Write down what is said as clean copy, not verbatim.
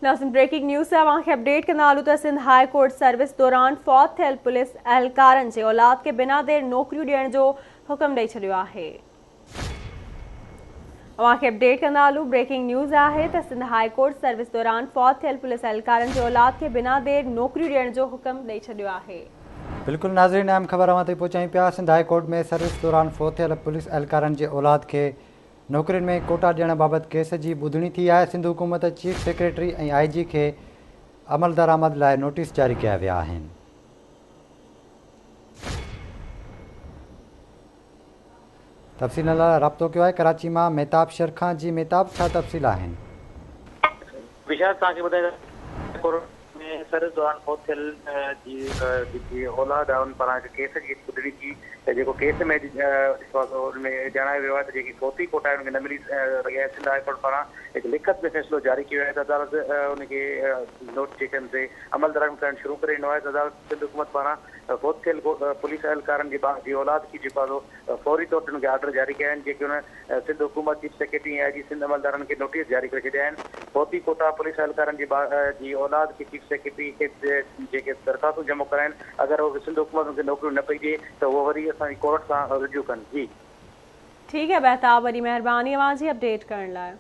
नाज़रीन breaking news से अवां खे अपडेट कंदा हलूं त सिंध हाई कोर्ट सर्विस दौरान फौत थियल पुलिस एहलकारनि जे औलाद खे बिना देर नौकरियूं ॾियण जो हुक्म ॾेई छॾियो आहे। अवां खे अपडेट कंदा हलूं ब्रेकिंग न्यूज़ आहे त सिंध हाई कोर्ट सर्विस दौरान फौत थियल पुलिस एहलकारनि जे औलाद खे बिना देर नौकरियूं ॾियण जो हुक्म ॾेई छॾियो आहे। बिल्कुलु नाज़रीन, अहम ख़बर अवां ताईं पहुचायूं पिया। सिंध हाई कोर्ट में सर्विस दौरान फौत थियल पुलिस एहलकारनि जे औलाद खे नौकरियुनि में कोटा ॾियण बाबति केस जी ॿुधणी थी आहे। सिंध हुकूमत चीफ सेक्रेटरी ऐं IG खे अमल दरामद लाइ नोटिस जारी कया विया आहिनि। तफ़सील लाइ राब्तो कयो आहे कराची मां मेहताब शरखां। जी मेहताब, छा तफ़सील आहिनि? विशाल, तव्हांखे ॿुधाए सर्विस दौरान फौत थियल जी औलाद आहे उन पारां केस जी ॿुधणी थी त जेको केस में उनमें ॼाणायो वियो आहे त जेकी फौती कोटा आहे उनखे न मिली रही आहे। सिंध हाई कोर्ट पारां हिकु लिखत में फ़ैसिलो जारी कयो आहे त अदालत उनखे नोटिफिकेशन ते अमल दरामद करणु शुरू करे ॾिनो आहे। त अदालत सिंध हुकूमत पारां फौत थियल पुलिस एहलकारनि जी औलाद की जेको आहे फौरी तौर ते उनखे ऑर्डर जारी कया आहिनि, जेके उन सिंध हुकूमत चीफ सेक्रेटरी ऐं IG सिंध अमलदारनि खे नोटिस जारी करे छॾिया आहिनि। फौती कोटा पुलिस एहलकारनि जी औलाद खे चीफ सेक्रेटरी खे जेके दरख़्वास्तूं जमा कराइनि, अगरि उहो सिंध हुकूमत उनखे नौकरियूं न पई ॾिए त उहो वरी असांजी कोर्ट सां रुजू कनि। जी ठीक है बेहताब, वरी महिरबानी अवां जी अपडेट करण लाइ।